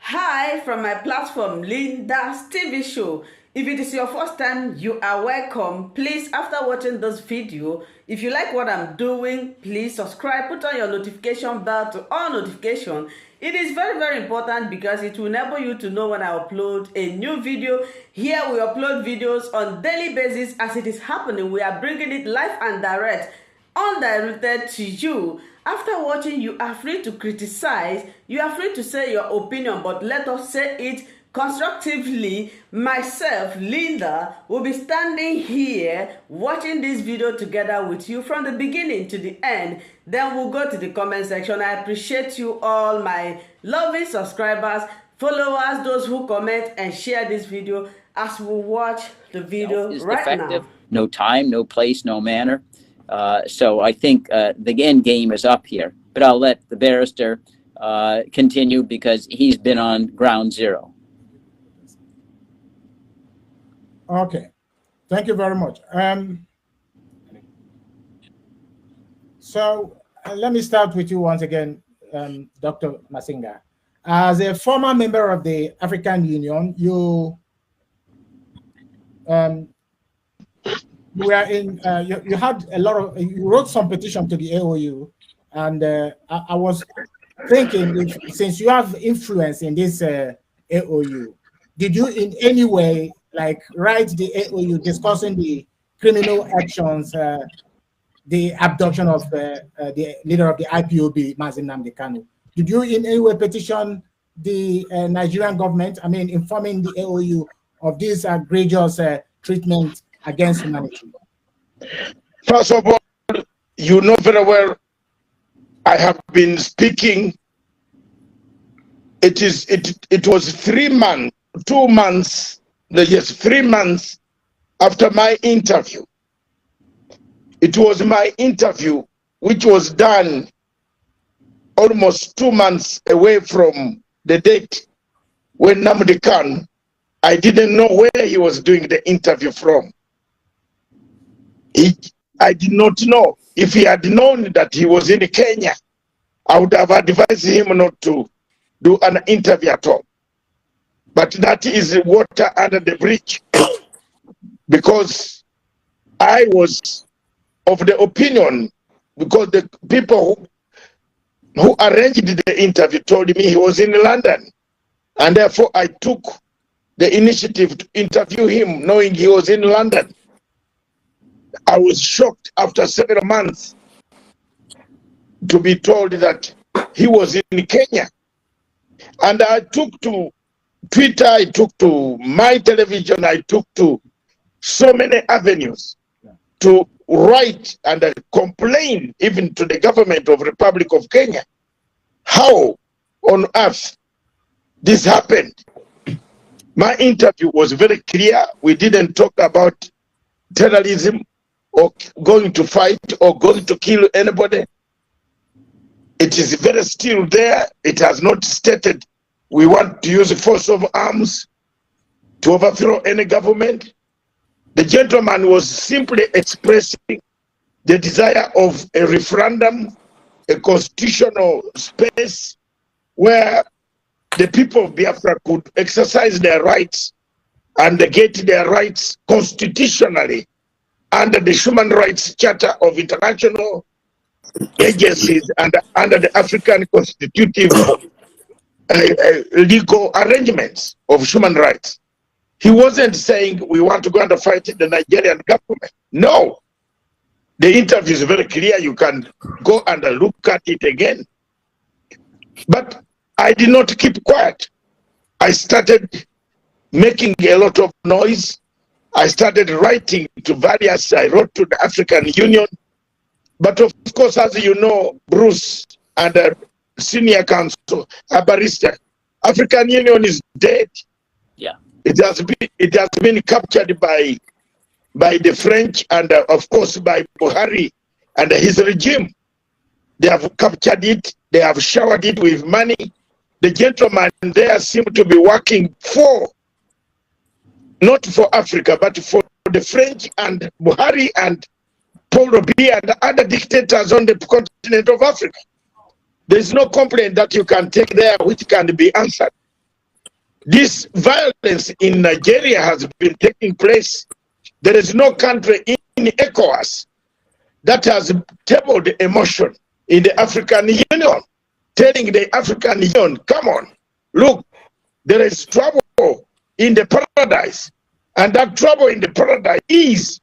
Hi from my platform, Linda's TV show. If it is your first time, you are welcome. Please, after watching this video, if you like what I'm doing, please subscribe, put on your notification bell to all notification. It is very, very important because it will enable you to know when I upload a new video. Here we upload videos on daily basis as it is happening. We are bringing it live and direct, undirected to you. After watching, you are free to criticize, you are free to say your opinion, but let us say it constructively. Myself, Linda, will be standing here watching this video together with you from the beginning to the end. Then we'll go to the comment section. I appreciate you all, my lovely subscribers, followers, those who comment and share this video as we watch the video right now. No time, no place, no manner. So I think the end game is up here, but I'll let the barrister continue because he's been on ground zero. Okay, thank you very much. So let me start with you once again, Dr. Masinga. As a former member of the African Union, you you had a lot of, you wrote some petition to the AOU, and I was thinking, since you have influence in this AOU, did you in any way write the AOU discussing the criminal actions, the abduction of the leader of the IPOB, Nnamdi Kanu? Did you in any way petition the Nigerian government, informing the AOU of this egregious treatment against humanity? First of all, you know very well I have been speaking. It was 3 months, 2 months, yes, 3 months after my interview. It was my interview which was done almost 2 months away from the date when Nnamdi Kanu, I didn't know where he was doing the interview from. I did not know. If he had known that he was in Kenya, I would have advised him not to do an interview at all. But that is water under the bridge, because I was of the opinion, because the people who arranged the interview told me he was in London, and therefore I took the initiative to interview him knowing he was in London. I was shocked after several months to be told that he was in Kenya. And I took to Twitter, I took to my television, I took to so many avenues to write and complain even to the government of Republic of Kenya. How on earth this happened? My interview was very clear. We didn't talk about terrorism or going to fight or going to kill anybody. It is very still there. It has not stated we want to use the force of arms to overthrow any government. The gentleman was simply expressing the desire of a referendum, a constitutional space where the people of Biafra could exercise their rights and get their rights constitutionally under the Human Rights Charter of international agencies and under the African constitutive legal arrangements of human rights. He wasn't saying we want to go and fight the Nigerian government. No. The interview is very clear. You can go and look at it again. But I did not keep quiet. I started making a lot of noise. I started writing to various, I wrote to the African Union. But of course, as you know, Bruce and the senior counsel, a barrister, African Union is dead. Yeah. It has been captured by the French and of course by Buhari and his regime. They have captured it. They have showered it with money. The gentleman there seemed to be working for, not for Africa, but for the French and Buhari and Paul Biya and other dictators on the continent of Africa. There is no complaint that you can take there which can be answered. This violence in Nigeria has been taking place. There is no country in ECOWAS that has tabled a motion in the African Union, telling the African Union, come on, look, there is trouble in the paradise. And that trouble in the paradise is,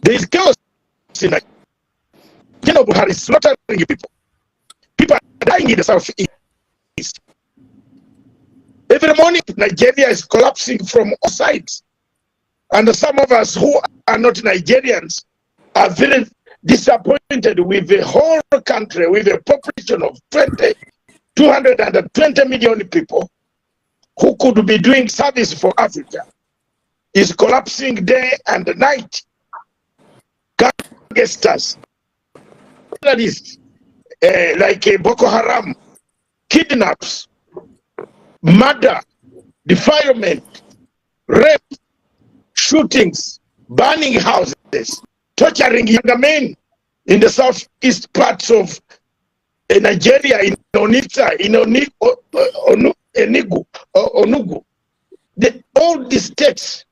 there is chaos in Nigeria. Buhari is slaughtering people. People are dying in the southeast. Every morning, Nigeria is collapsing from all sides. And some of us who are not Nigerians are very disappointed with the whole country, with a population of 220 million people who could be doing service for Africa, is collapsing day and night. Gangsters, terrorists, like Boko Haram, kidnaps, murder, defilement, rape, shootings, burning houses, torturing younger men in the southeast parts of Nigeria, in Onitsha, in Onugu. All these states,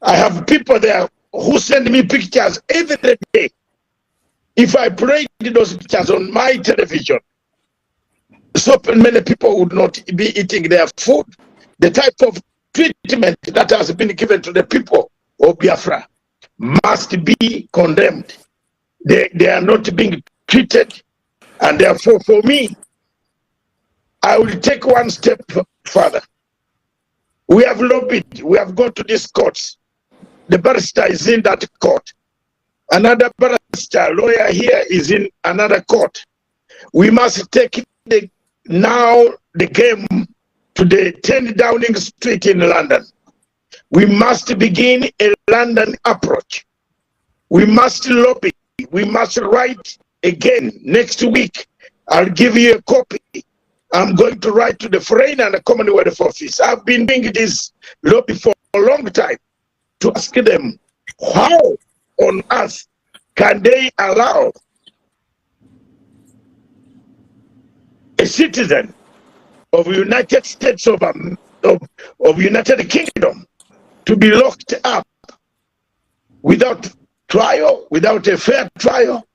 I have people there who send me pictures every day. If I played those pictures on my television, so many people would not be eating their food. The type of treatment that has been given to the people of Biafra must be condemned. They are not being treated, and therefore for me, I will take one step further. We have lobbied, we have gone to these courts. The barrister is in that court. Another barrister, lawyer here is in another court. We must take now the game to the 10 Downing Street in London. We must begin a London approach. We must lobby. We must write again next week. I'll give you a copy. I'm going to write to the Foreign and the Commonwealth Office. I've been doing this lobby for a long time to ask them how on earth can they allow a citizen of United States of United Kingdom to be locked up without trial, without a fair trial.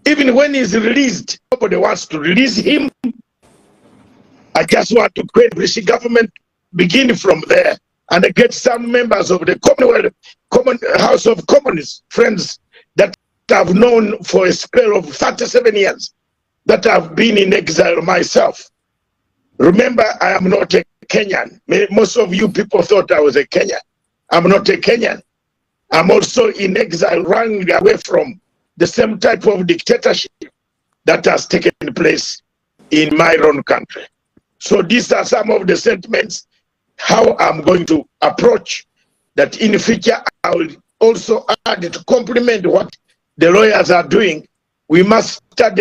Even when he's released, nobody wants to release him. I just want to create British government, begin from there, and get some members of the House of Commons, friends that I've known for a spell of 37 years, that I've been in exile myself. Remember, I am not a Kenyan. Most of you people thought I was a Kenyan. I'm not a Kenyan. I'm also in exile, running away from the same type of dictatorship that has taken place in my own country. So these are some of the sentiments, how I'm going to approach that. In the future, I will also add to complement what the lawyers are doing. We must stand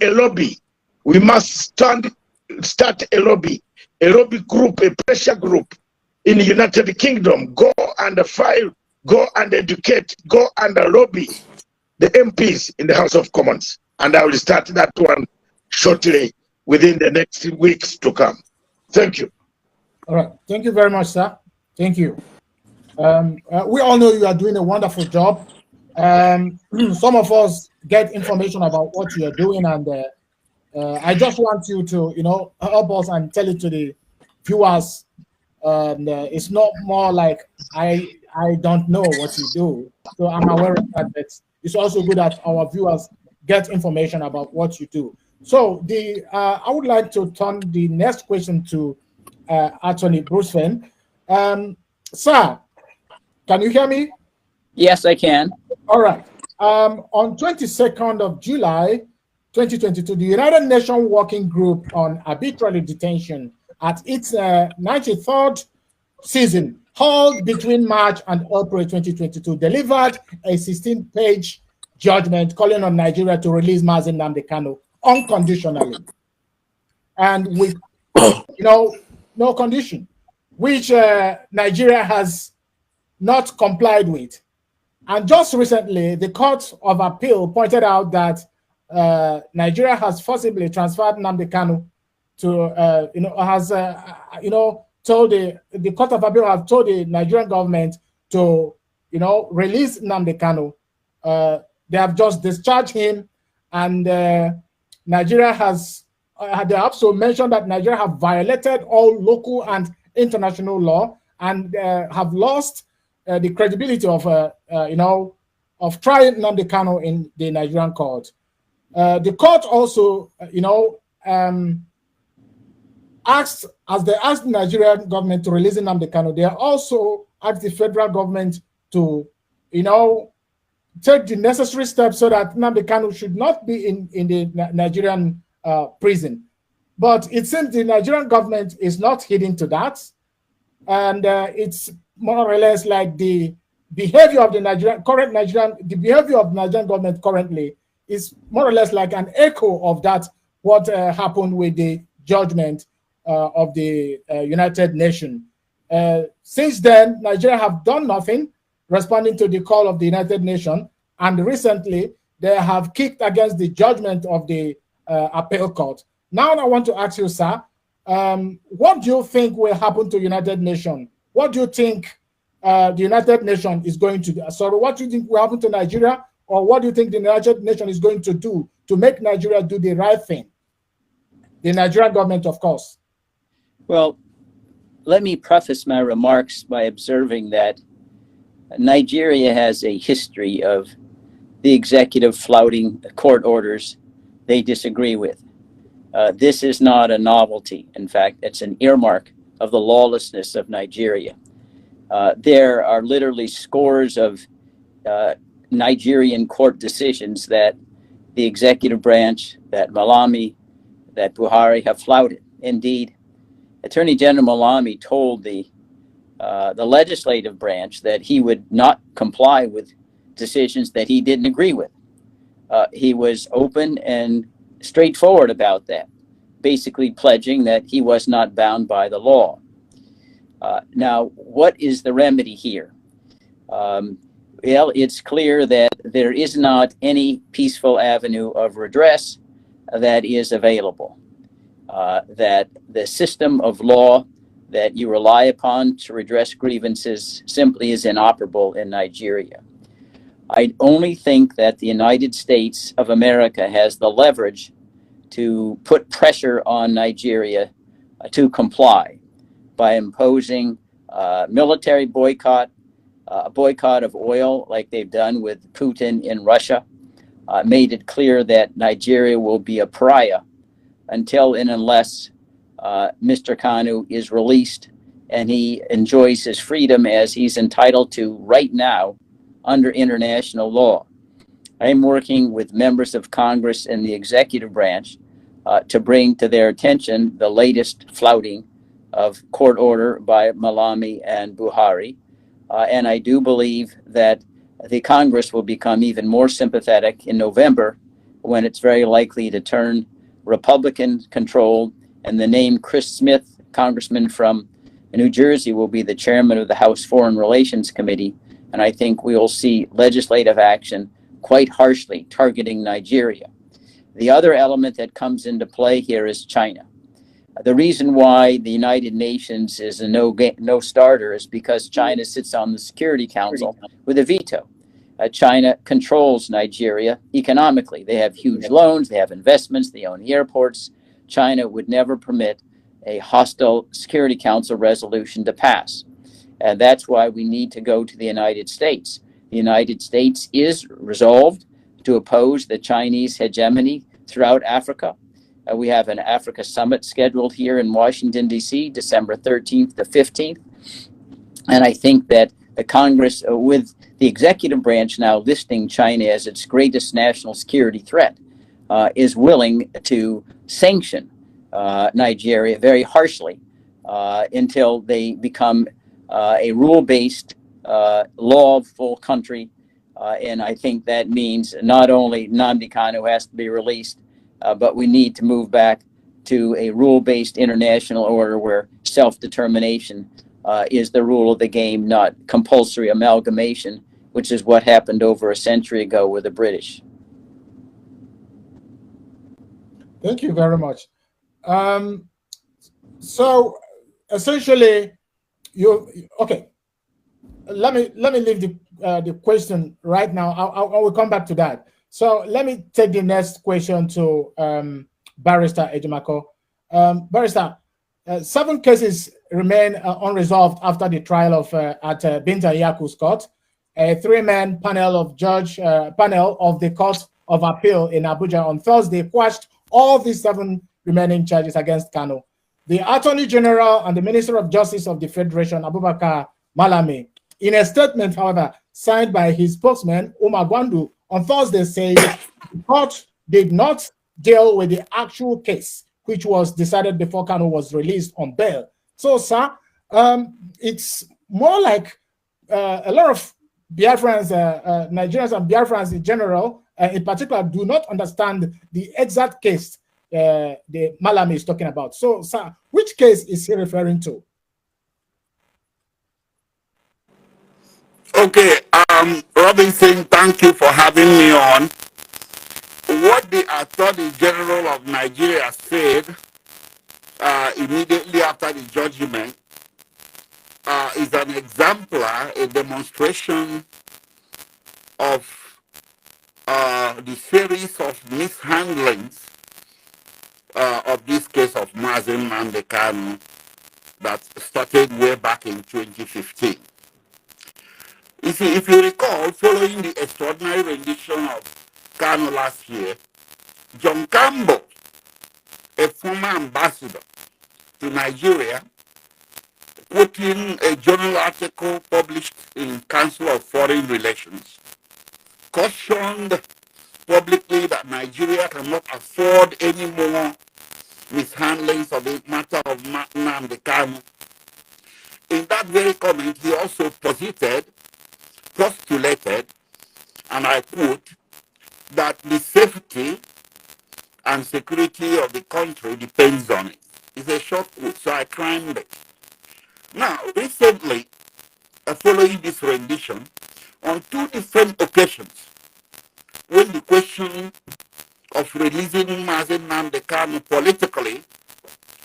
a lobby. We must start a lobby group, a pressure group in the United Kingdom. Go and file, go and educate, go and lobby the MPs in the House of Commons. And I will start that one shortly within the next weeks to come. Thank you. All right. Thank you very much, sir. Thank you. We all know you are doing a wonderful job. Some of us get information about what you are doing, and I just want you to, help us and tell it to the viewers. It's not more like I don't know what you do, so I'm aware of that. But it's also good that our viewers get information about what you do. So I would like to turn the next question to Attorney Bruce Fenn. Sir, can you hear me? Yes, I can. All right. On 22nd of July, 2022, the United Nations Working Group on Arbitrary Detention at its 93rd season, held between March and April 2022, delivered a 16-page judgment calling on Nigeria to release Mazi Nnamdi Kanu unconditionally and with no condition, which Nigeria has not complied with. And just recently, the Court of Appeal pointed out that Nigeria has forcibly transferred Nnamdi Kanu to has told the Court of Appeal has told the Nigerian government to release Nnamdi Kanu. They have just discharged him, and Nigeria has they also mentioned that Nigeria have violated all local and international law and have lost the credibility of trying Nnamdi Kanu in the Nigerian court. The court also asked, as they asked the Nigerian government to release Nnamdi Kanu, they also asked the federal government to take the necessary steps so that Nnamdi Kanu should not be in the Nigerian prison. But it seems the Nigerian government is not heeding to that. And it's more or less like the behavior of the Nigerian government currently is more or less like an echo of that, what happened with the judgment of the United Nations. Since then, Nigeria have done nothing responding to the call of the United Nations, and recently they have kicked against the judgment of the appeal court. Now I want to ask you, sir, what do you think will happen to United Nations? What do you think the United Nations is going to do? Sorry, what do you think will happen to Nigeria, or what do you think the United Nations is going to do to make Nigeria do the right thing? The Nigerian government, of course. Well, let me preface my remarks by observing that Nigeria has a history of the executive flouting court orders they disagree with. This is not a novelty. In fact, it's an earmark of the lawlessness of Nigeria. There are literally scores of Nigerian court decisions that the executive branch, that Malami, that Buhari have flouted. Indeed, Attorney General Malami told the legislative branch that he would not comply with decisions that he didn't agree with. He was open and straightforward about that, basically pledging that he was not bound by the law. Now, what is the remedy here? Well, it's clear that there is not any peaceful avenue of redress that is available. That the system of law that you rely upon to redress grievances simply is inoperable in Nigeria. I only think that the United States of America has the leverage to put pressure on Nigeria to comply by imposing military boycott, a boycott of oil like they've done with Putin in Russia, made it clear that Nigeria will be a pariah until and unless Mr. Kanu is released and he enjoys his freedom as he's entitled to right now under international law. I am working with members of Congress and the executive branch to bring to their attention the latest flouting of court order by Malami and Buhari. And I do believe that the Congress will become even more sympathetic in November when it's very likely to turn Republican controlled, and the name Chris Smith, congressman from New Jersey, will be the chairman of the House Foreign Relations Committee. And I think we will see legislative action quite harshly targeting Nigeria. The other element that comes into play here is China. The reason why the United Nations is a no starter is because China sits on the Security Council with a veto. China controls Nigeria economically. They have huge loans, they have investments, they own the airports. China would never permit a hostile Security Council resolution to pass. And that's why we need to go to the United States. The United States is resolved to oppose the Chinese hegemony throughout Africa. We have an Africa summit scheduled here in Washington, D.C., December 13th to 15th. And I think that the Congress, with the executive branch now listing China as its greatest national security threat, is willing to sanction Nigeria very harshly until they become a rule-based, lawful country. And I think that means not only Nnamdi Kanu has to be released, but we need to move back to a rule-based international order where self-determination is the rule of the game, not compulsory amalgamation, which is what happened over a century ago with the British. Thank you very much. So essentially, okay. Let me leave the question right now. I will come back to that. So let me take the next question to Barrister Ejimako. Barrister, 7 cases remain unresolved after the trial of at Binta Yaku's court. A 3-man panel of the Court of Appeal in Abuja on Thursday quashed all the 7 remaining charges against Kanu. The Attorney General and the Minister of Justice of the Federation, Abubakar Malami, in a statement, however, signed by his spokesman, Umar Gwandu, on Thursday, said the court did not deal with the actual case, which was decided before Kanu was released on bail. So, sir, it's more like a lot of Biafrans, Nigerians and Biafrans in general, in particular, do not understand the exact case the Malami is talking about. So, sir, which case is he referring to? Okay, Robinson, thank you for having me on. What the Attorney General of Nigeria said immediately after the judgment is an exemplar, a demonstration of the series of mishandlings of this case of Nnamdi Kanu that started way back in 2015. You see, if you recall, following the extraordinary rendition of Kanu last year, John Campbell, a former ambassador to Nigeria, quoting a journal article published in Council of Foreign Relations, cautioned publicly that Nigeria cannot afford any more mishandlings of the matter of Nnamdi Kanu. In that very comment, he also postulated, and I quote, that the safety and security of the country depends on it. It's a short quote, so I climbed it. Now, recently, following this rendition, on 2 different occasions, when the question of releasing Nnamdi Kanu politically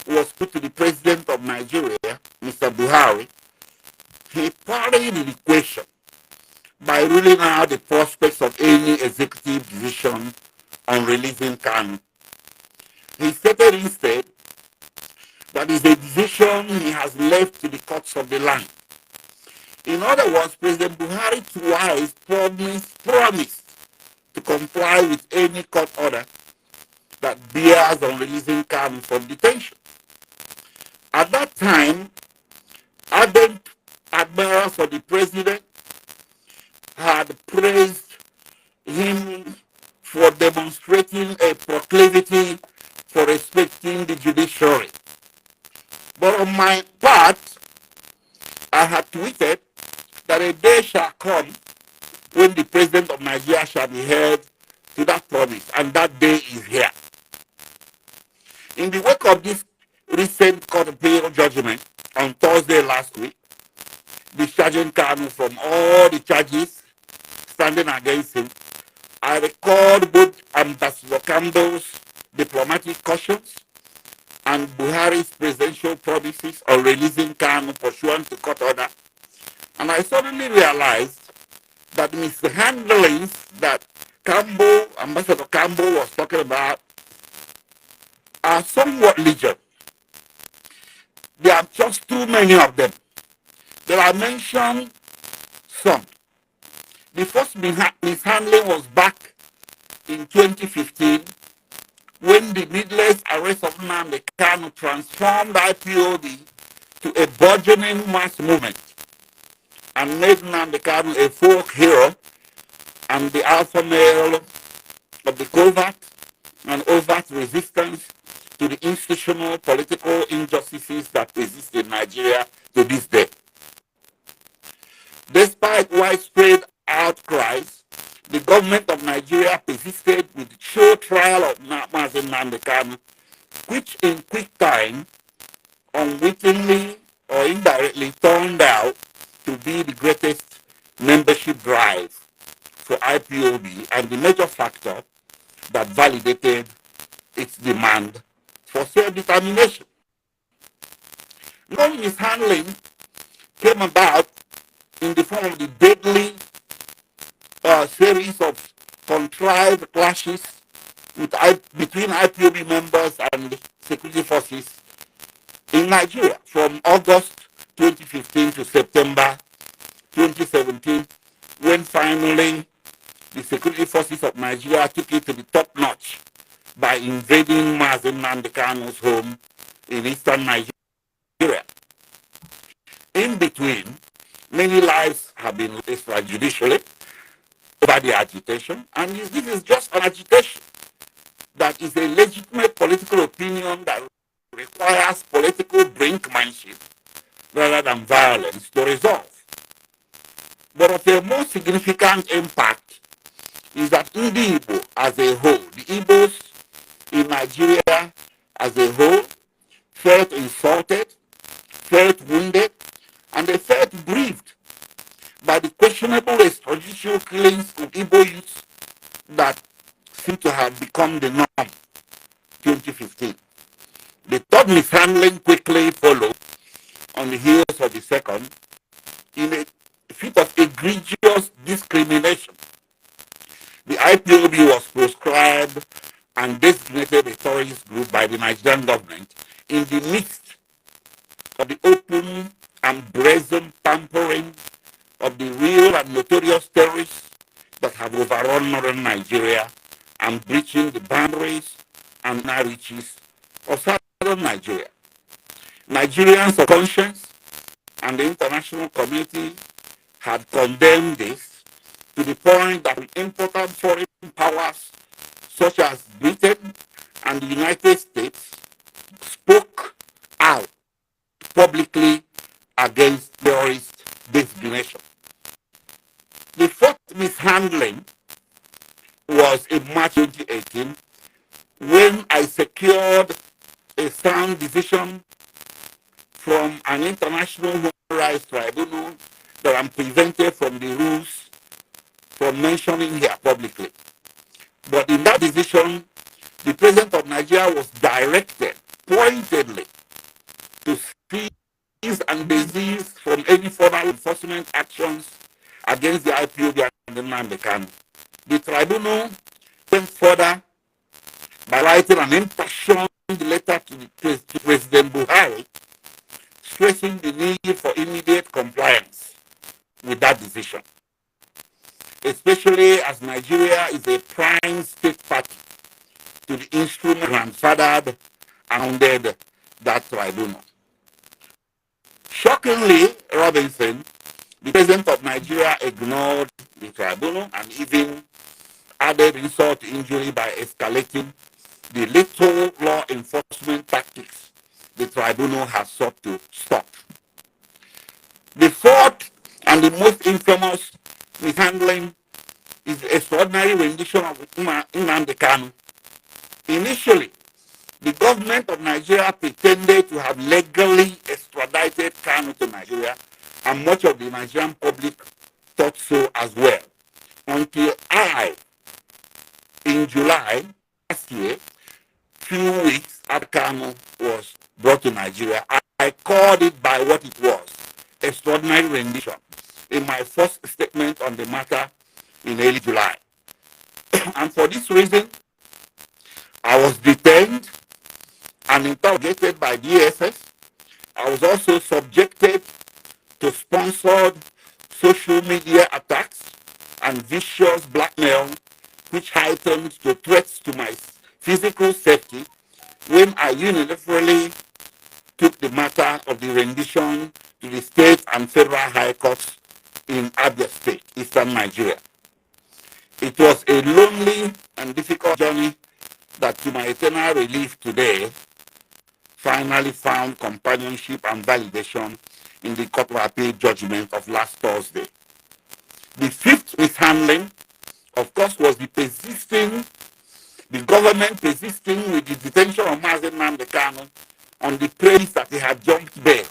was put to the President of Nigeria, Mr. Buhari, he parried the question by ruling out the prospects of any executive decision on releasing Kanu. He stated instead that is a decision he has left to the courts of the land. In other words, President Buhari twice promised to comply with any court order that bears on releasing Kanu from detention. At that time, ardent admirers of the president had praised him for demonstrating a proclivity for respecting the judiciary. But on my part, I had tweeted that a day shall come when the president of Nigeria shall be held to that promise, and that day is here. In the wake of this recent court appeal judgment on Thursday last week, discharging Kanu from all the charges standing against him, I record both Ambassador Campbell's diplomatic cautions and Buhari's presidential promises on releasing Kanu pursuant to court order. And I suddenly realized that mishandlings that Ambassador Campbell was talking about are somewhat legion. There are just too many of them. There are mentioned some. The first mishandling was back in 2015 when the needless arrest of Nnamdi Kanu transformed IPOB to a burgeoning mass movement and made Nnamdi Kanu a folk hero and the alpha male of the covert and overt resistance to the institutional political injustices that exist in Nigeria to this day. Despite widespread outcries, the government of Nigeria persisted with the show trial of Nnamdi Kanu, which in quick time, unwittingly or indirectly turned out to be the greatest membership drive for IPOB and the major factor that validated its demand for self-determination. No mishandling came about in the form of the deadly series of contrived clashes between IPOB members and security forces in Nigeria from August 2015 to September 2017, when finally the security forces of Nigeria took it to the top notch by invading Nnamdi Kanu'S home in eastern Nigeria. In between, many lives have been lost extrajudicially over the agitation, and this is just an agitation that is a legitimate political opinion that requires political brinkmanship rather than violence to resolve. But of a more significant impact is that the Igbo as a whole, the Igbos in Nigeria as a whole, felt insulted, felt wounded, and they felt grieved by the questionable extrajudicial killings of Igbo youths that seem to have become the norm 2015. The third mishandling quickly followed on the heels of the second in a fit of egregious discrimination. The IPOB was proscribed and designated a terrorist group by the Nigerian government in the midst of the open and brazen tampering of the real and notorious terrorists that have overrun northern Nigeria and breaching the boundaries and reaches of southern Nigeria. Nigerians of conscience and the international community had condemned this to the point that important foreign powers such as Britain and the United States spoke out publicly against terrorist designation. The fourth mishandling was in March 2018 when I secured a sound decision from an international human rights tribunal that I'm prevented from the rules from mentioning here publicly. But in that decision, the President of Nigeria was directed pointedly to cease and desist from any further enforcement actions against the IPOB and the Nnamdi Kanu. The tribunal went further by writing an impassioned letter to President Buhari, stressing the need for immediate compliance with that decision, especially as Nigeria is a prime state party to the instrument grandfathered and founded that tribunal. Shockingly, Robinson, the president of Nigeria, ignored the tribunal and even added insult to injury by escalating the lethal law enforcement tactics the tribunal has sought to stop. The fourth and the most infamous mishandling is the extraordinary rendition of Nnamdi Kanu. Initially, the government of Nigeria pretended to have legally extradited Kanu to Nigeria, and much of the Nigerian public thought so as well, until in July last year, few weeks after Kanu was brought to Nigeria, I called it by what it was, extraordinary rendition, in my first statement on the matter in early July. And for this reason, I was detained and interrogated by DSS. I was also subjected to sponsored social media attacks and vicious blackmail, which heightened to threats to my physical safety when I unilaterally took the matter of the rendition to the state and federal high courts in Abia State, eastern Nigeria. It was a lonely and difficult journey that, to my eternal relief today, finally found companionship and validation in the Court of Appeal judgment of last Thursday. The fifth mishandling, of course, was the government persisting with the detention of Nnamdi Kanu on the premise that he had jumped bail.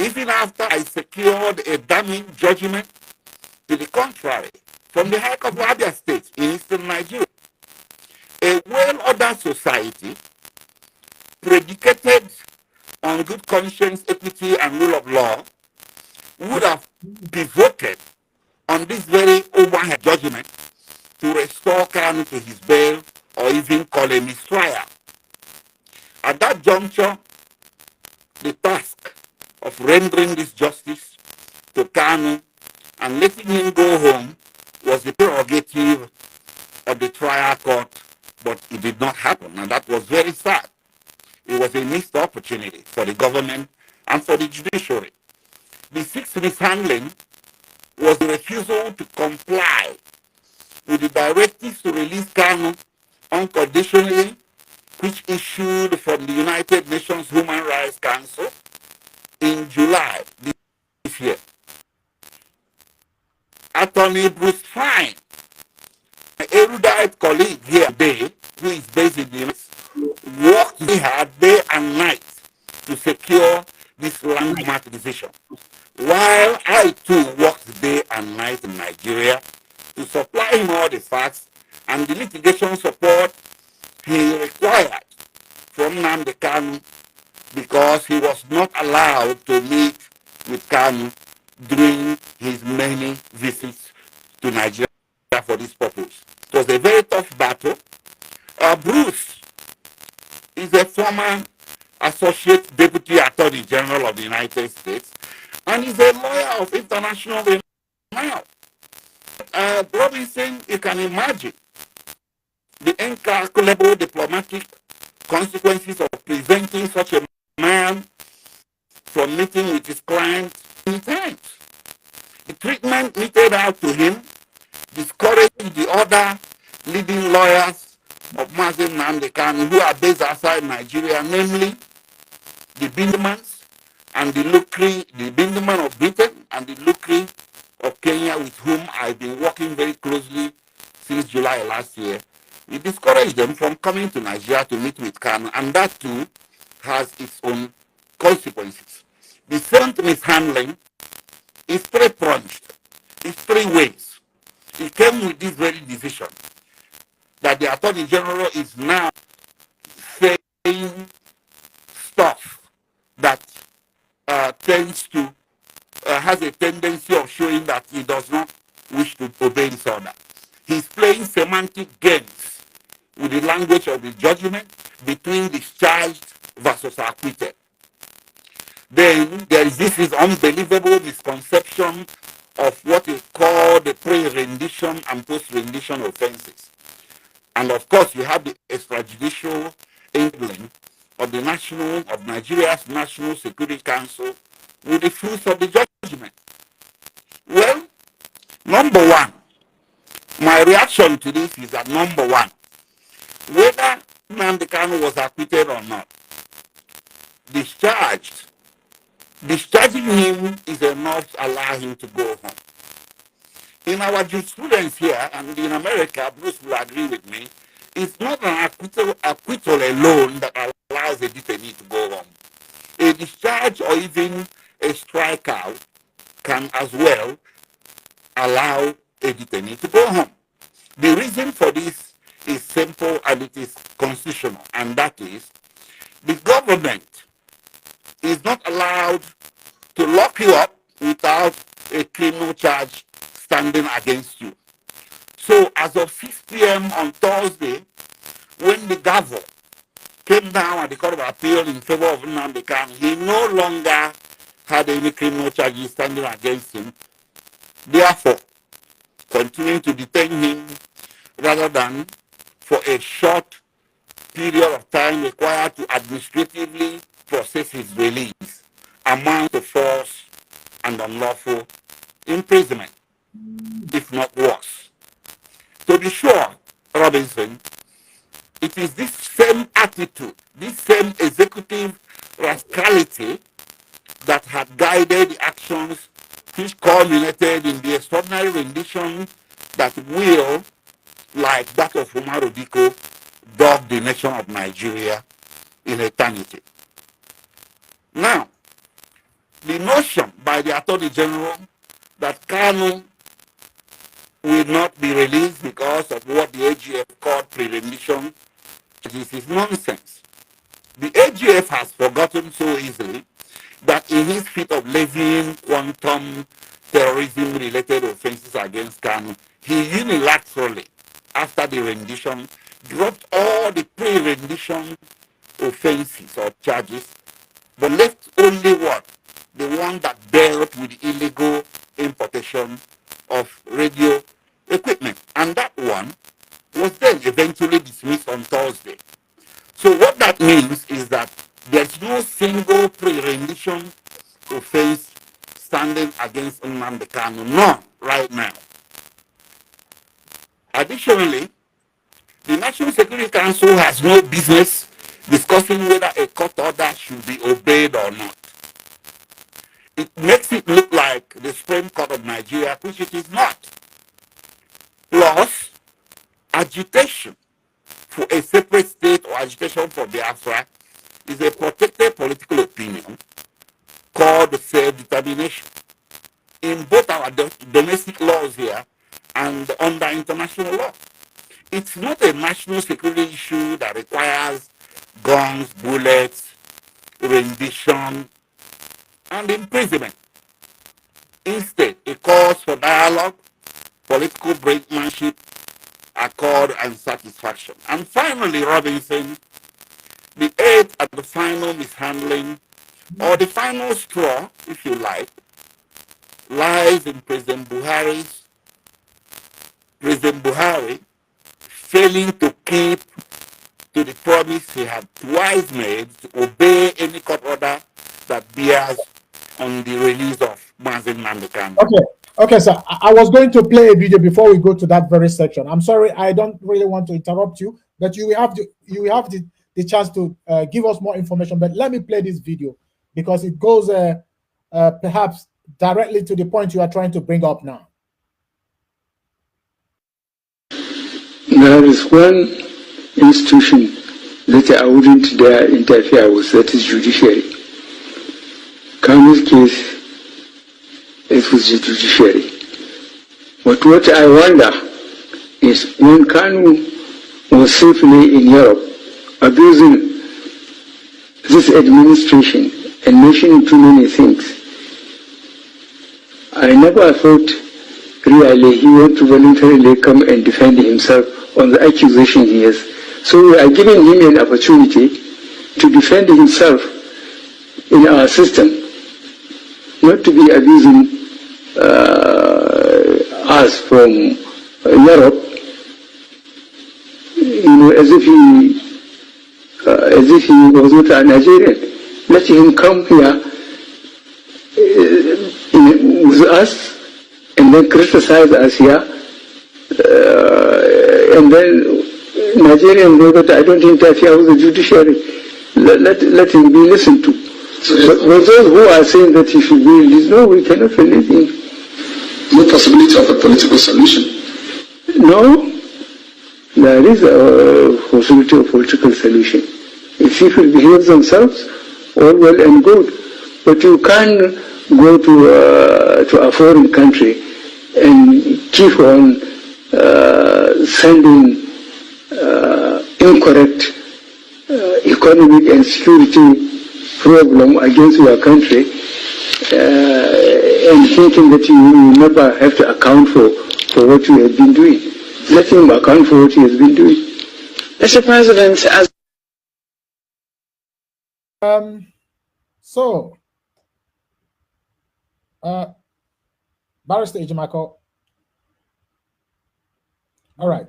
Even after I secured a damning judgment to the contrary from the High Court of Abia State in eastern Nigeria, a well-ordered society predicated on good conscience, equity, and rule of law, would have pivoted on this very overhead judgment to restore Kanu to his bail or even call a mistrial. At that juncture, the task of rendering this justice to Kanu and letting him go home was the prerogative of the trial court, but it did not happen, and that was very sad. It was a missed opportunity for the government and for the judiciary. The sixth mishandling was the refusal to comply with the directives to release Kanu unconditionally, which issued from the United Nations Human Rights Council in July this year. Attorney Bruce Fine, an erudite colleague here today, who is based in the United States, worked very hard day and night to secure this landmark decision. While I too worked day and night in Nigeria to supply him all the facts and the litigation support he required from Nnamdi Kanu, because he was not allowed to meet with Kanu during his many visits to Nigeria for this purpose. It was a very tough battle. Bruce is a former Associate Deputy Attorney General of the United States and is a lawyer of international renown. Robinson, you can imagine the incalculable diplomatic consequences of preventing such a man from meeting with his client many times. The treatment meted out to him discouraged the other leading lawyers of Mazi Nnamdi Kanu who are based outside Nigeria, namely the Bindmans and the Lukri, the Bindman of Britain and the Lukri of Kenya, with whom I've been working very closely since July last year. We discouraged them from coming to Nigeria to meet with Kanu, and that too has its own consequences. The seventh mishandling is three-pronged. It's three ways. It came with this very decision that the Attorney General is now saying stuff that tends to has a tendency of showing that he does not wish to obey this order. He's playing semantic games with the language of the judgment between discharged versus acquitted. Then there is this unbelievable misconception of what is called the pre-rendition and post-rendition offenses. And of course, you have the extrajudicial enabling of Nigeria's National Security Council with the fruits of the judgment. Well, number one, my reaction to this is that number one, whether Nnamdi Kanu was acquitted or not, discharging him is enough to allow him to go home. In our jurisprudence here and in America, Bruce will agree with me, it's not an acquittal alone that allows a detainee to go home. A discharge or even a strikeout can as well allow a detainee to go home. The reason for this is simple and it is constitutional, and that is the government is not allowed to lock you up without a criminal charge standing against you. So as of 6 p.m. on Thursday, when the gavel came down at the Court of Appeal in favor of Nnamdi Kanu, he no longer had any criminal charges standing against him. Therefore, continuing to detain him rather than for a short period of time required to administratively process his release amounts to forced and unlawful imprisonment, if not worse. To be sure, Robinson, it is this same attitude, this same executive rascality that had guided the actions which culminated in the extraordinary rendition that will, like that of Umar Diko, dog the nation of Nigeria in eternity. Now, the notion by the Attorney General that Kanu will not be released because of what the AGF called pre-rendition is nonsense. The AGF has forgotten so easily that in his feat of levying quantum terrorism-related offenses against Kanu, he unilaterally, after the rendition, dropped all the pre-rendition offenses or charges, but left only what? The one that dealt with illegal importation of radio equipment. And that one was then eventually dismissed on Thursday. So what that means is that there's no single pre-rendition offense standing against Nnamdi Kanu, none right now. Additionally, the National Security Council has no business discussing whether a court order should be obeyed or not. It makes it look like the Supreme Court of Nigeria, which it is not. Plus, agitation for a separate state or agitation for Biafra is a protected political opinion called self-determination in both our domestic laws here and under international law. It's not a national security issue that requires guns, bullets, rendition, and imprisonment. Instead, it calls for dialogue, political brinkmanship, accord, and satisfaction. And finally, Robinson, the eighth and the final mishandling, or the final straw, if you like, lies in President Buhari failing to keep to the promise he had twice made to obey any court order that bears on the release of Nnamdi Kanu. Okay, sir. I was going to play a video before we go to that very section. I'm sorry, I don't really want to interrupt you, but you will have the chance to give us more information. But let me play this video because it goes perhaps directly to the point you are trying to bring up now. There is one institution that I wouldn't dare interfere with, that is judiciary. Kanu's case is with the judiciary. But what I wonder is when Kanu was safely in Europe, abusing this administration and mentioning too many things, I never thought really he want to voluntarily come and defend himself on the accusation he has. So we are giving him an opportunity to defend himself in our system, not to be abusing us from Europe, as if he was not a Nigerian. Let him come here with us and then criticize us here, and then Nigerians know that I don't interfere with the judiciary. Let him be listened to. But those who are saying that he should be released, no, we cannot release him. No possibility of a political solution? No, there is a possibility of political solution. If people behave themselves, all well and good. But you can't go to a foreign country and keep on sending incorrect economic and security problem against your country and thinking that you will never have to account for what you have been doing. Let him account for what he has been doing. Mr. President, as Barrister Ejimako. All right.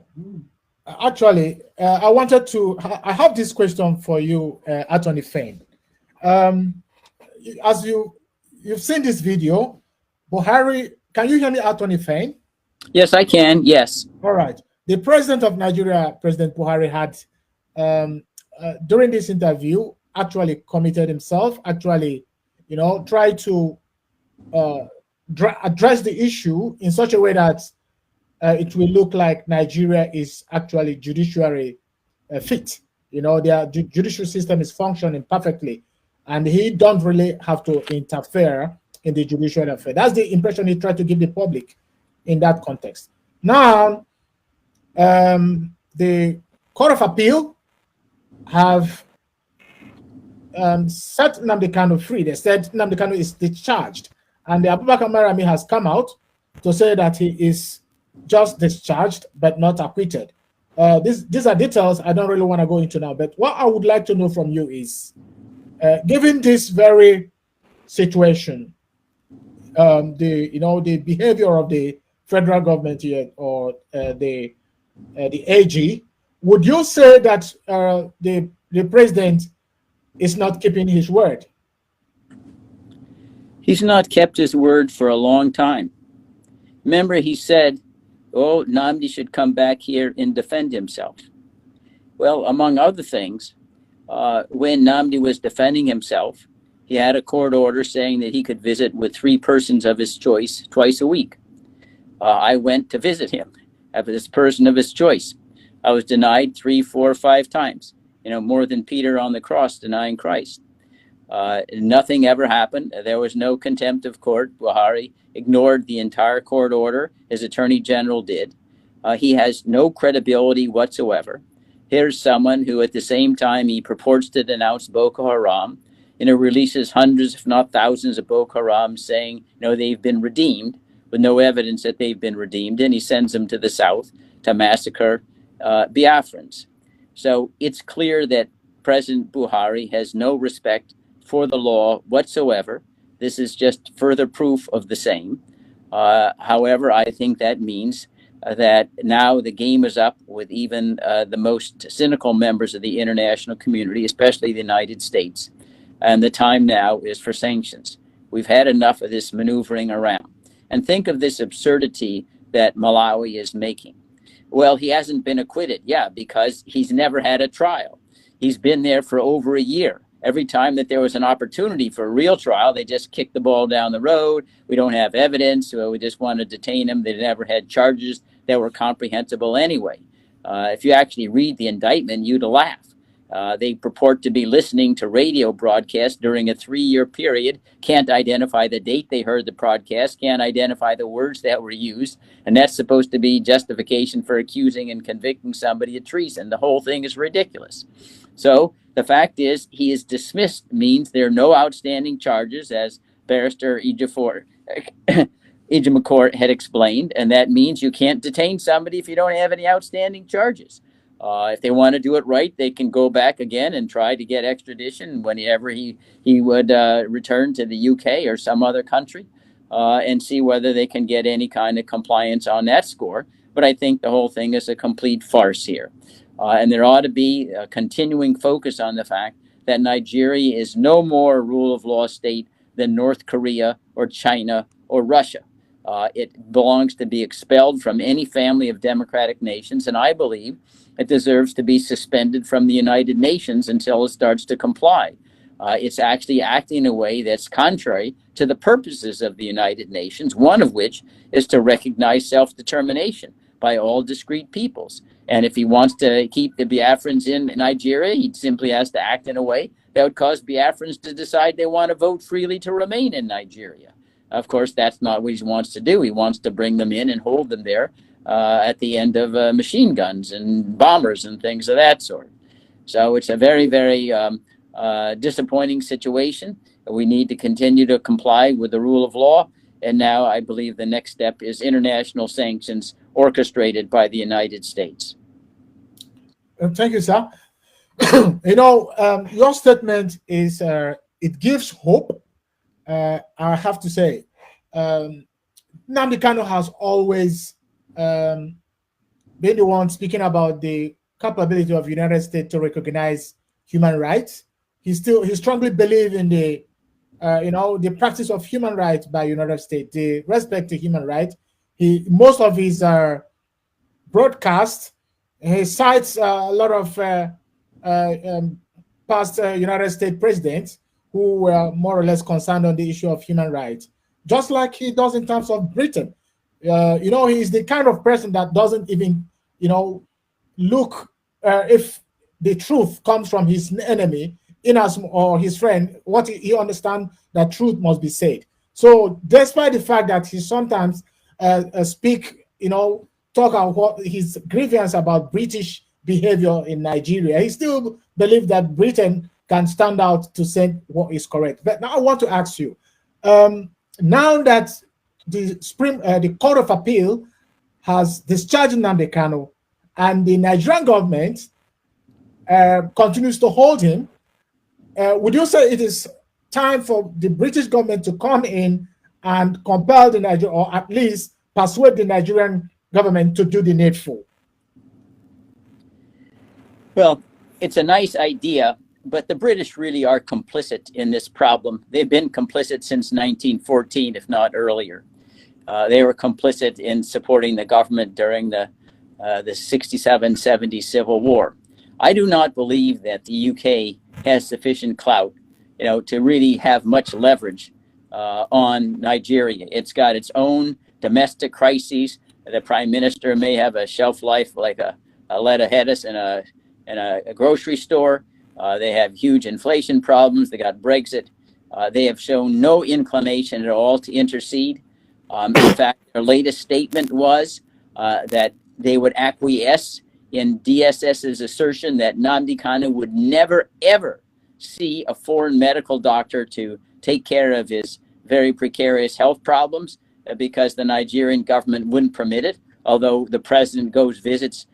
Actually, I have this question for you, Attorney Fain. As you've seen this video, Buhari, can you hear me, Attorney Fain? Yes, I can. Yes. All right. The president of Nigeria, President Buhari, had during this interview actually committed himself, tried to address the issue in such a way that it will look like Nigeria is actually judiciary fit. Their judicial system is functioning perfectly, and he don't really have to interfere in the judicial affair. That's the impression he tried to give the public in that context. Now, the Court of Appeal have set Nnamdi Kanu free. They said Nnamdi Kanu is discharged. And the Abubakar Malami has come out to say that he is just discharged but not acquitted. These are details I don't really want to go into now. But what I would like to know from you is, given this very situation, the behavior of the federal government here, or the AG, would you say that the president is not keeping his word? He's not kept his word for a long time. Remember, he said, oh, Nnamdi should come back here and defend himself. Well, among other things, when Nnamdi was defending himself, he had a court order saying that he could visit with 3 persons of his choice twice a week. I went to visit him, as this person of his choice. I was denied 3, 4, 5 times, more than Peter on the cross denying Christ. Nothing ever happened. There was no contempt of court. Buhari ignored the entire court order. His attorney general did. He has no credibility whatsoever. Here's someone who, at the same time, he purports to denounce Boko Haram, releases hundreds, if not thousands, of Boko Haram saying, they've been redeemed, with no evidence that they've been redeemed, and he sends them to the south to massacre Biafrans. So it's clear that President Buhari has no respect for the law whatsoever. This is just further proof of the same. However, I think that means that now the game is up with even the most cynical members of the international community, especially the United States. And the time now is for sanctions. We've had enough of this maneuvering around. And think of this absurdity that Malawi is making. Well, he hasn't been acquitted. Yeah, because he's never had a trial. He's been there for over a year. Every time that there was an opportunity for a real trial, they just kicked the ball down the road. We don't have evidence, so we just want to detain him. They never had charges that were comprehensible anyway. If you actually read the indictment, you'd laugh. They purport to be listening to radio broadcasts during a 3-year period, can't identify the date they heard the broadcast, can't identify the words that were used, and that's supposed to be justification for accusing and convicting somebody of treason. The whole thing is ridiculous. So the fact is, he is dismissed means there are no outstanding charges, as Barrister Ejiofor had explained, and that means you can't detain somebody if you don't have any outstanding charges. If they want to do it right, they can go back again and try to get extradition whenever he would return to the UK or some other country and see whether they can get any kind of compliance on that score. But I think the whole thing is a complete farce here. And there ought to be a continuing focus on the fact that Nigeria is no more a rule of law state than North Korea or China or Russia. It belongs to be expelled from any family of democratic nations, and I believe it deserves to be suspended from the United Nations until it starts to comply. It's actually acting in a way that's contrary to the purposes of the United Nations, one of which is to recognize self-determination by all discrete peoples. And if he wants to keep the Biafrans in Nigeria, he simply has to act in a way that would cause Biafrans to decide they want to vote freely to remain in Nigeria. Of course, that's not what he wants to do. He wants to bring them in and hold them there at the end of machine guns and bombers and things of that sort. So it's a very, very disappointing situation. We need to continue to comply with the rule of law. And now I believe the next step is international sanctions orchestrated by the United States. Thank you, sir. Your statement is, it gives hope. I have to say, Nnamdi Kanu has always been the one speaking about the capability of the United States to recognize human rights. He strongly believes in the the practice of human rights by United States, the respect to human rights. Most of his broadcasts, he cites a lot of past United States presidents who were more or less concerned on the issue of human rights, just like he does in terms of Britain. He's the kind of person that doesn't even, look if the truth comes from his enemy or his friend, what he understands that truth must be said. So despite the fact that he sometimes talk about what his grievance about British behavior in Nigeria, he still believes that Britain can stand out to say what is correct. But now I want to ask you, now that the Court of Appeal has discharged Nnamdi Kanu and the Nigerian government continues to hold him, would you say it is time for the British government to come in and compel the Nigerian, or at least persuade the Nigerian government to do the needful? Well, it's a nice idea, but the British really are complicit in this problem. They've been complicit since 1914, if not earlier. They were complicit in supporting the government during the 67-70 Civil War. I do not believe that the UK has sufficient clout, to really have much leverage on Nigeria. It's got its own domestic crises. The Prime Minister may have a shelf life like a lead ahead us in a grocery store. They have huge inflation problems. They got Brexit. They have shown no inclination at all to intercede. In fact, their latest statement was that they would acquiesce in DSS's assertion that Nnamdi Kanu would never, ever see a foreign medical doctor to take care of his very precarious health problems because the Nigerian government wouldn't permit it, although the president goes visits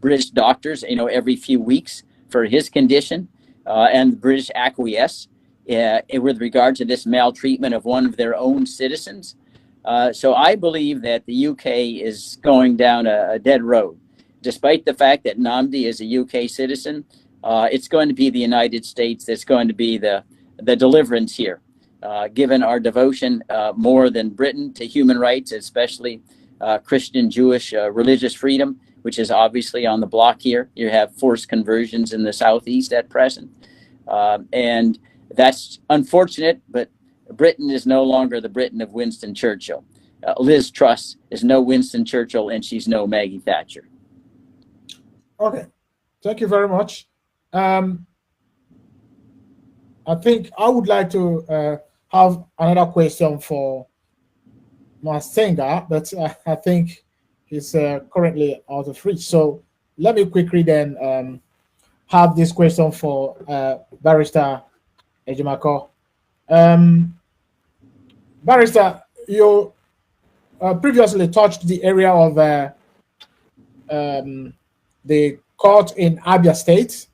British doctors every few weeks for his condition, and the British acquiesce with regard to this maltreatment of one of their own citizens. So I believe that the UK is going down a dead road. Despite the fact that Nnamdi is a UK citizen, it's going to be the United States that's going to be the deliverance here, given our devotion more than Britain to human rights, especially Christian, Jewish, religious freedom, which is obviously on the block here. You have forced conversions in the Southeast at present. And that's unfortunate, but Britain is no longer the Britain of Winston Churchill. Liz Truss is no Winston Churchill, and she's no Maggie Thatcher. Okay, thank you very much. I think I would like to have another question for Masenga, but I think he's currently out of reach. So let me quickly then have this question for Barrister Ejimako. Barrister, you previously touched the area of the court in Abia State,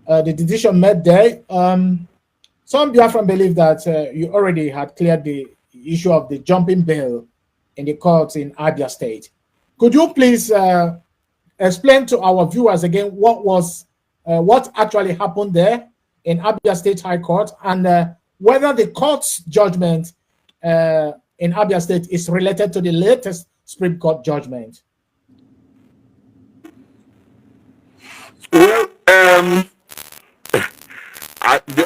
the decision made there. Some Biafran believe that you already had cleared the issue of the jumping bail in the courts in Abia State. Could you please explain to our viewers again what actually happened there in Abia State High Court, and whether the court's judgment in Abia State is related to the latest Supreme Court judgment? Well,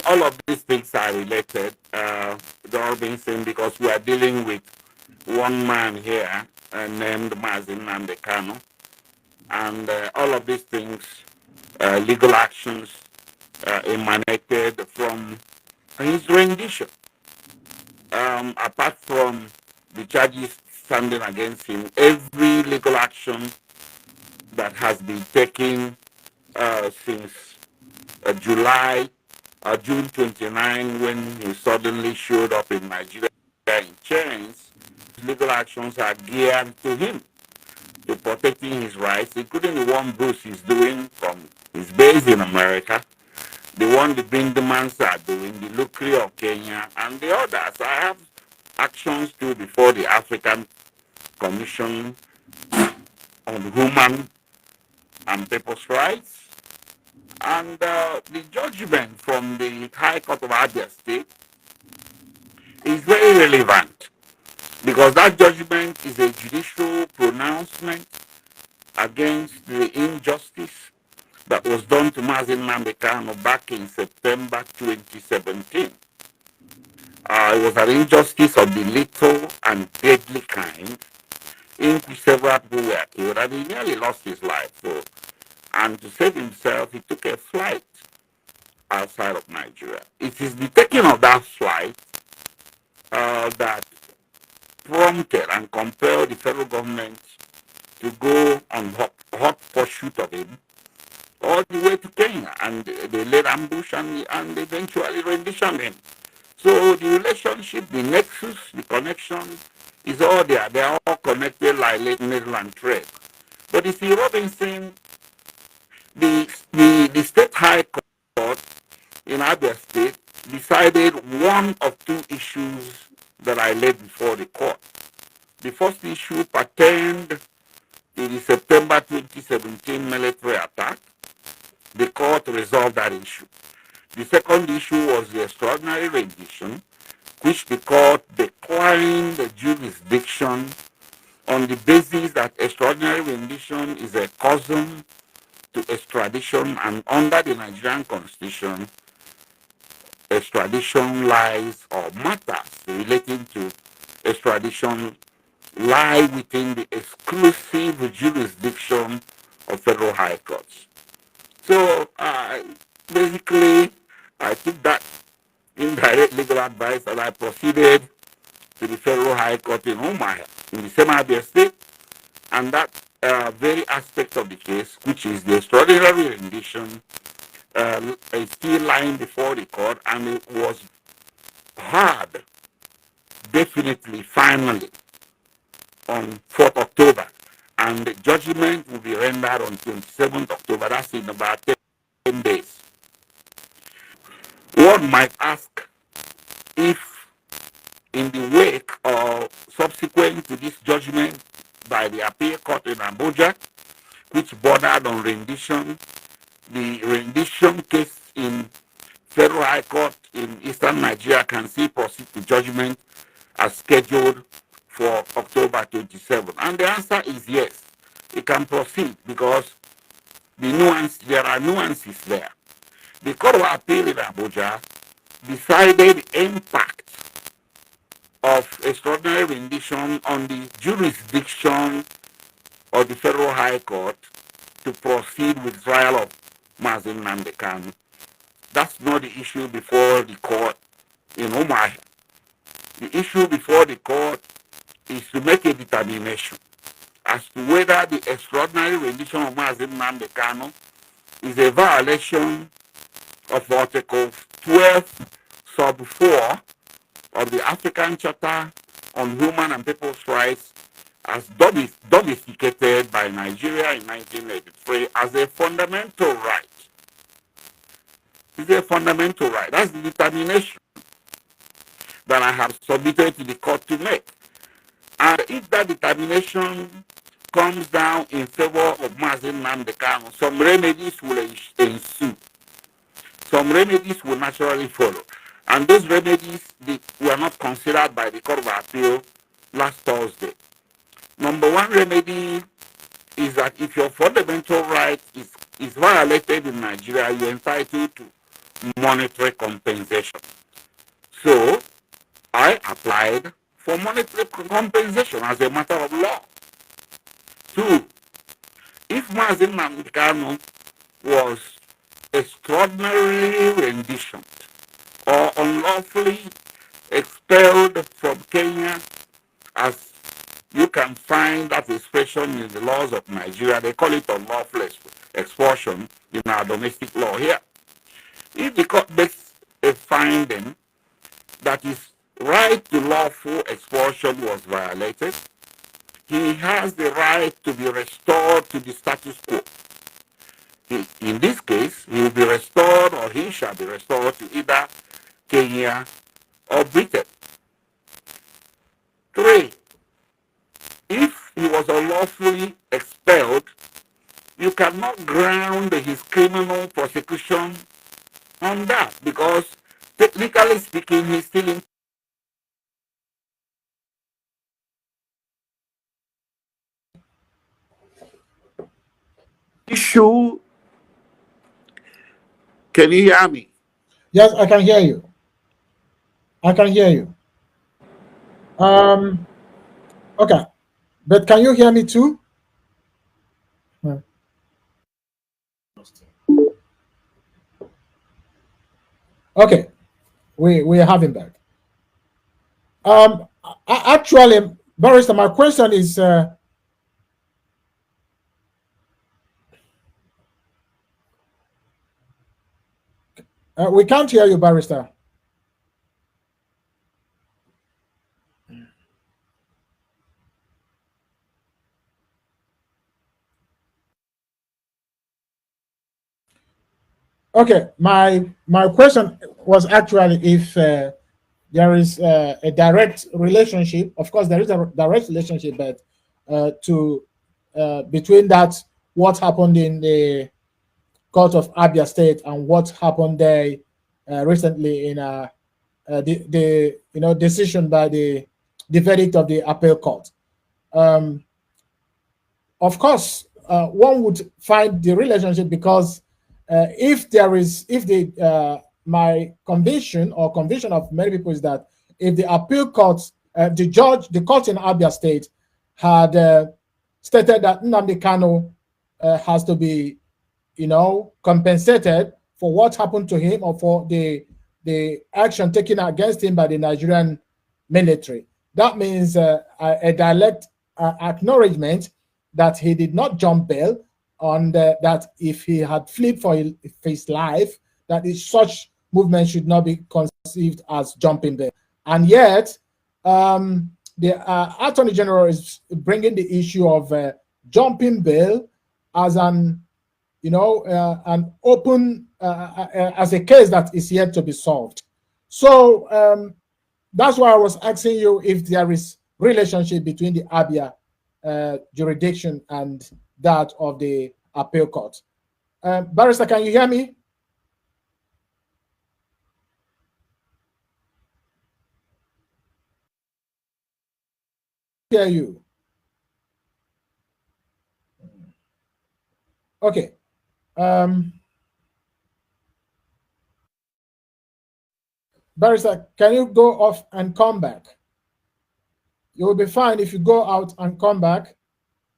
all of these things are related. They're all being seen because we are dealing with one man here named Nnamdi Kanu, and all of these things, legal actions, emanated from his rendition. Apart from the charges standing against him, every legal action that has been taken since June 29, when he suddenly showed up in Nigeria in chains, legal actions are geared to him, to protecting his rights, including the one Bruce is doing from his base in America, the one the Bindemans are doing, the Lukri of Kenya, and the others. I have actions too before the African Commission on Human and People's Rights. And the judgment from the High Court of Abia State is very relevant, because that judgment is a judicial pronouncement against the injustice that was done to Nnamdi Kanu back in September 2017. It was an injustice of the lethal and deadly kind, in which several people were killed, and he nearly lost his life. And to save himself, he took a flight outside of Nigeria. It is the taking of that flight that prompted and compelled the federal government to go on hot pursuit of him all the way to Kenya, and they laid ambush and eventually renditioned him. So the relationship, the nexus, the connection is all there. They are all connected like Lake Midland Thread. But you see, Robinson, the state high court in Abia State decided one of two issues that I laid before the court. The first issue pertained to the September 2017 military attack. The court resolved that issue. The second issue was the extraordinary rendition, which the court declined the jurisdiction on the basis that extraordinary rendition is a cousin to extradition, and under the Nigerian constitution, extradition lies or matters relating to extradition lie within the exclusive jurisdiction of federal high courts. So basically, I took that indirect legal advice and I proceeded to the federal high court in Umuahia, in the same Abia State, and that very aspect of the case, which is the extraordinary rendition, is still lying before the court, and it was heard definitely, finally, on 4th October, and the judgment will be rendered on 27th October. That's in about 10 days. One might ask if, in the wake or subsequent to this judgment by the appeal court in Abuja, which bordered on rendition, the rendition case in Federal High Court in Eastern Nigeria can still proceed to judgment as scheduled for October 27. And the answer is yes, it can proceed because there are nuances there. The Court of Appeal in Abuja decided the impact of extraordinary rendition on the jurisdiction of the Federal High Court to proceed with trial of Nnamdi Kanu. That's not the issue before the court in Umuahia. The issue before the court is to make a determination as to whether the extraordinary rendition of Nnamdi Kanu is a violation of Article 12, Sub 4 of the African Charter on Human and People's Rights as domesticated by Nigeria in 1983 as a fundamental right. It's a fundamental right. That's the determination that I have submitted to the court to make. And if that determination comes down in favor of Nnamdi Kanu, some remedies will ensue. Some remedies will naturally follow. And those remedies were not considered by the Court of Appeal last Thursday. Number one remedy is that if your fundamental right is violated in Nigeria, you're entitled to monetary compensation. So I applied for monetary compensation as a matter of law. Two, if Nnamdi Kanu was extraordinarily renditioned or unlawfully expelled from Kenya, as you can find that expression in the laws of Nigeria, they call it unlawful expulsion in our domestic law here. If the court makes a finding that his right to lawful expulsion was violated, he has the right to be restored to the status quo. In this case, he will be restored, or he shall be restored to either Kenya or Britain. Three, if he was unlawfully expelled, you cannot ground his criminal prosecution on that, because technically speaking, he's still in issue. Can you hear me? Yes, I can hear you. I can hear you. Okay, but can you hear me too? Okay, we have him back. Actually, Barrister, my question is We can't hear you, Barrister. Okay, my question was actually if there is a direct relationship. Of course, there is a direct relationship, but between that, what happened in the court of Abia State and what happened there recently in the decision by the verdict of the appeal court. Of course, one would find the relationship because my conviction or conviction of many people is that if the appeal court, the court in Abia State had stated that Nnamdi Kanu has to be, compensated for what happened to him or for the action taken against him by the Nigerian military, that means a direct acknowledgement that he did not jump bail, on that if he had fled for his life, that such movement should not be conceived as jumping bail. And yet, the Attorney General is bringing the issue of jumping bail as an open, as a case that is yet to be solved. So that's why I was asking you if there is relationship between the Abia jurisdiction and that of the appeal court. Barrister, can you hear me? Hear you. Okay. Barrister, can you go off and come back? You will be fine if you go out and come back.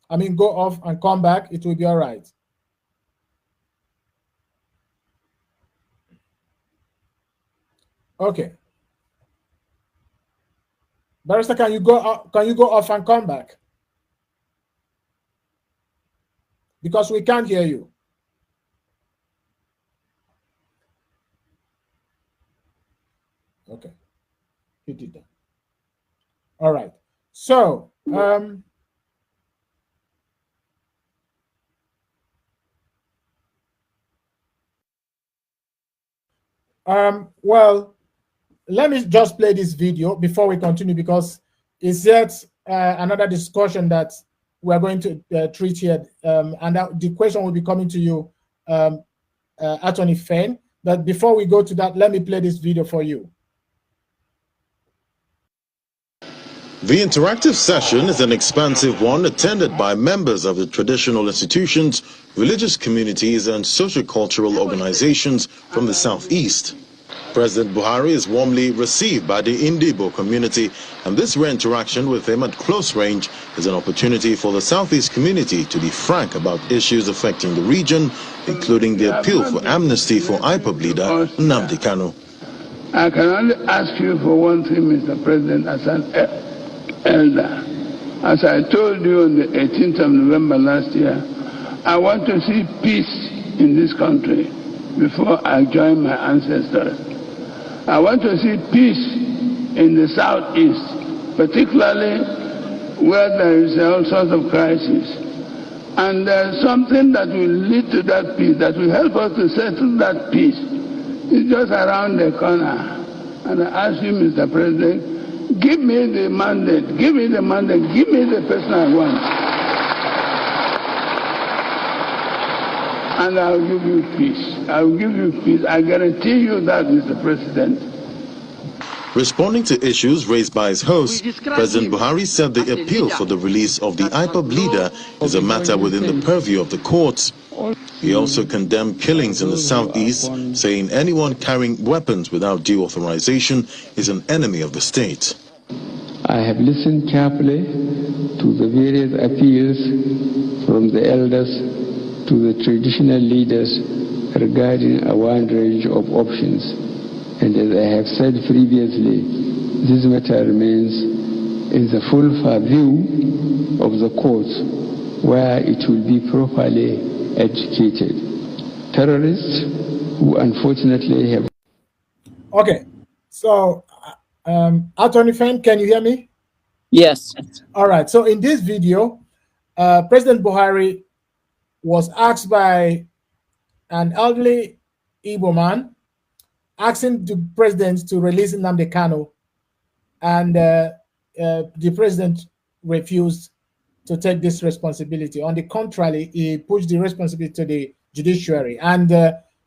I mean, go off and come back. It will be all right. Okay. Barrister, can you go off and come back? Because we can't hear you. Okay. He did that. All right. So, well, let me just play this video before we continue, because it's yet another discussion that we're going to treat here, and the question will be coming to you, Attorney Fenn. But before we go to that, let me play this video for you. The interactive session is an expansive one attended by members of the traditional institutions, religious communities, and socio-cultural organizations from the Southeast. President Buhari is warmly received by the Indibo community, and this rare interaction with him at close range is an opportunity for the Southeast community to be frank about issues affecting the region, including the appeal for amnesty for IPOB leader Nnamdi Kanu. I can only ask you for one thing, Mr. President, as an elder. As I told you on the 18th of November last year, I want to see peace in this country before I join my ancestors. I want to see peace in the Southeast, particularly where there is all sorts of crisis. And there's something that will lead to that peace, that will help us to settle that peace. It's just around the corner. And I ask you, Mr. President, give me the mandate, give me the mandate, give me the person I want. And I'll give you peace. I will give you peace. I guarantee you that, Mr. President. Responding to issues raised by his host, President Buhari said the appeal for the release of the IPOB leader is a matter within the purview of the courts. He also condemned killings in the Southeast, saying anyone carrying weapons without due authorization is an enemy of the state. I have listened carefully to the various appeals from the elders to the traditional leaders regarding a wide range of options. And as I have said previously, this matter remains in the full purview of the courts, where it will be properly educated. Terrorists who unfortunately have. Okay, so Attorney Feng, can you hear me? Yes. All right, so in this video, President Buhari was asked by an elderly Igbo man asking the president to release Nnamdi Kanu, and the president refused to take this responsibility. On the contrary, he pushed the responsibility to the judiciary. And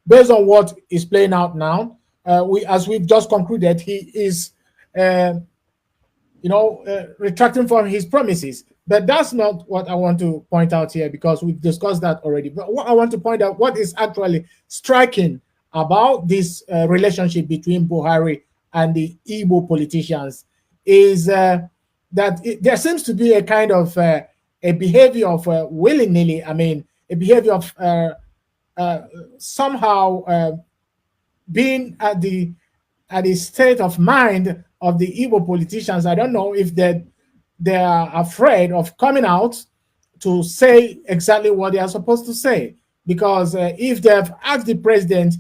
based on what is playing out now, as we've just concluded, he is, retracting from his promises. But that's not what I want to point out here, because we've discussed that already. But what I want to point out, what is actually striking about this relationship between Buhari and the Igbo politicians is that there seems to be a kind of a behavior of willy-nilly, a behavior of somehow being at the state of mind of the Igbo politicians. I don't know if they are afraid of coming out to say exactly what they are supposed to say, because if they have asked the president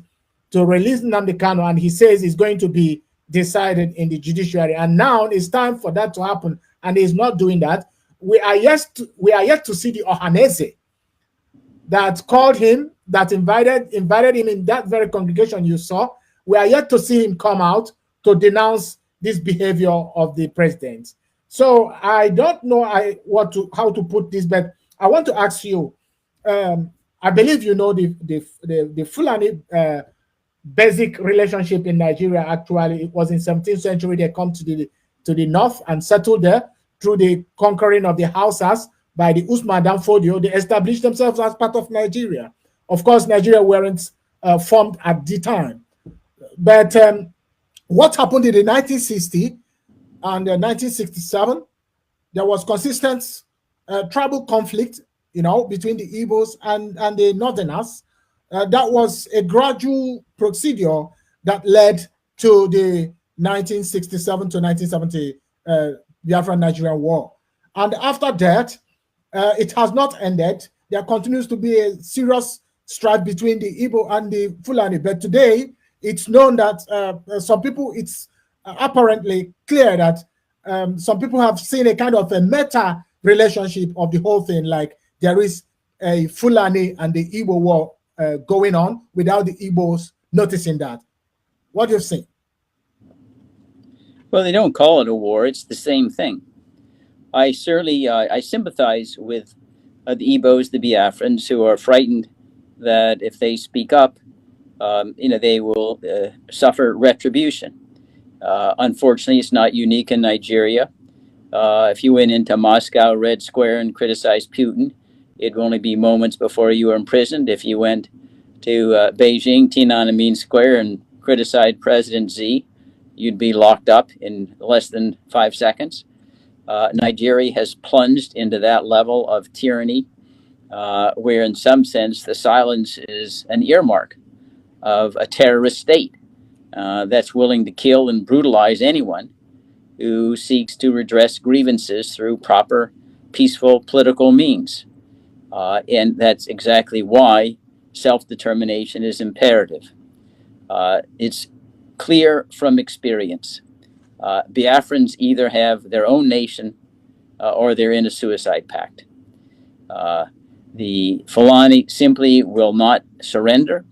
to release Nnamdi Kanu and he says it's going to be decided in the judiciary, and now it's time for that to happen, and he's not doing that, we are yet to see the Ohanese that called him, that invited him in that very congregation you saw. We are yet to see him come out to denounce this behavior of the president. So I don't know how to put this, but I want to ask you. I believe you know the Fulani basic relationship in Nigeria. Actually, it was in 17th century. They come to the north and settled there through the conquering of the Hausas by the Usman Dan Fodio. They established themselves as part of Nigeria. Of course, Nigeria weren't formed at the time. But what happened in the 1960 and 1967, there was consistent tribal conflict, between the Igbos and the Northerners. That was a gradual procedure that led to the 1967 to 1970 Biafran-Nigerian War. And after that, it has not ended. There continues to be a serious strife between the Igbo and the Fulani. But today, it's known that some people, it's apparently clear that some people have seen a kind of a meta relationship of the whole thing, like there is a Fulani and the Igbo war going on without the Igbos noticing that. What do you think? Well, they don't call it a war. It's the same thing. I certainly I sympathize with the Igbos, the Biafrans, who are frightened that if they speak up, they will suffer retribution. Unfortunately, it's not unique in Nigeria. If you went into Moscow Red Square and criticized Putin, it'd only be moments before you were imprisoned. If you went to Beijing, Tiananmen Square, and criticized President Xi, you'd be locked up in less than 5 seconds. Nigeria has plunged into that level of tyranny, where in some sense the silence is an earmark of a terrorist state that's willing to kill and brutalize anyone who seeks to redress grievances through proper, peaceful political means. And that's exactly why self-determination is imperative. It's clear from experience. Biafrans either have their own nation or they're in a suicide pact. The Fulani simply will not surrender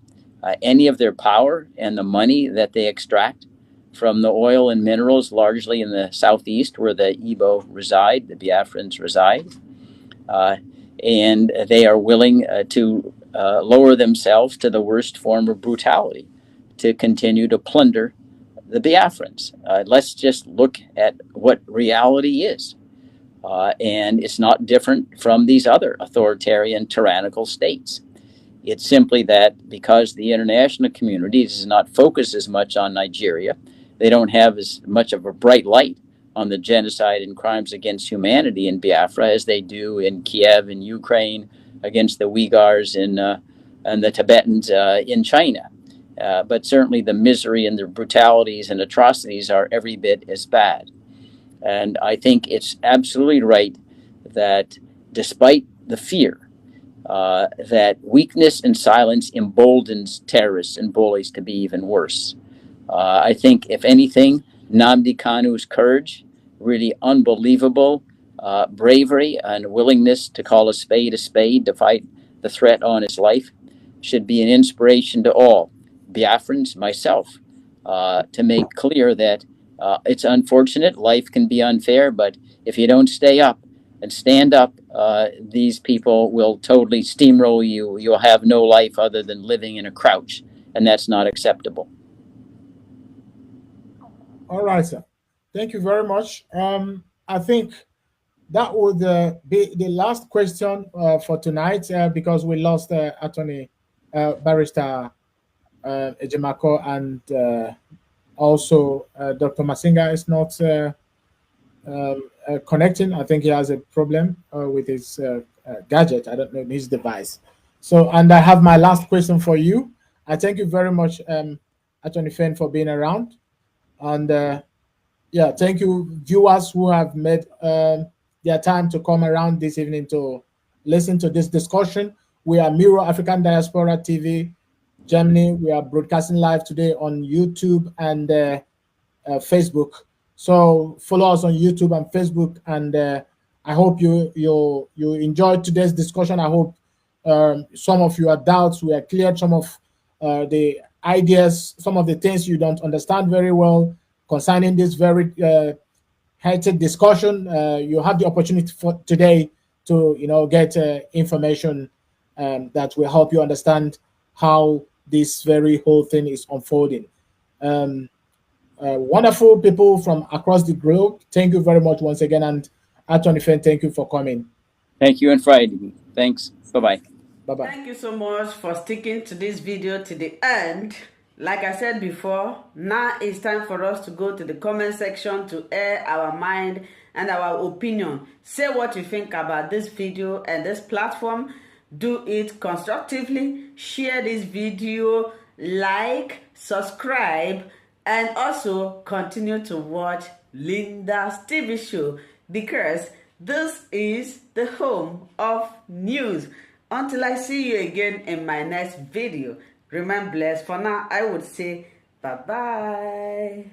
any of their power and the money that they extract from the oil and minerals, largely in the southeast where the Igbo reside, the Biafrans reside. And they are willing to lower themselves to the worst form of brutality to continue to plunder the Biafrans. Let's just look at what reality is. And it's not different from these other authoritarian, tyrannical states. It's simply that because the international community does not focus as much on Nigeria, they don't have as much of a bright light on the genocide and crimes against humanity in Biafra as they do in Kiev in Ukraine, against the Uyghurs and the Tibetans in China. But certainly the misery and the brutalities and atrocities are every bit as bad. And I think it's absolutely right that despite the fear that weakness and silence emboldens terrorists and bullies to be even worse. I think, if anything, Nnamdi Kanu'S courage, really unbelievable bravery and willingness to call a spade, to fight the threat on his life, should be an inspiration to all Biafrans, myself, to make clear that it's unfortunate, life can be unfair, but if you don't stay up and stand up, these people will totally steamroll you. You'll have no life other than living in a crouch, and that's not acceptable. All right, sir. Thank you very much. I think that would be the last question for tonight because we lost Attorney Barrister Ejimako, and also Dr. Masinga is not connecting. I think he has a problem with his gadget. I don't know, his device. So, and I have my last question for you. I thank you very much, Attorney Fenn, for being around. And yeah, thank you, viewers who have made their time to come around this evening to listen to this discussion. We are Miro African Diaspora TV, Germany. We are broadcasting live today on YouTube and Facebook. So follow us on YouTube and Facebook. And I hope you enjoyed today's discussion. I hope some of your doubts were cleared, some of the ideas, some of the things you don't understand very well concerning this very heated discussion. You have the opportunity for today to get information that will help you understand how this very whole thing is unfolding. Wonderful people from across the globe, thank you very much once again. And Attorney Fenn, thank you for coming. Thank you, and Friday. Thanks. Bye-bye. Bye-bye. Thank you so much for sticking to this video to the end. Like I said before, now it's time for us to go to the comment section to air our mind and our opinion. Say what you think about this video and this platform. Do it constructively. Share this video, like, subscribe, and also continue to watch Linda's TV show, because this is the home of news. Until I see you again in my next video, remain blessed. For now, I would say bye-bye.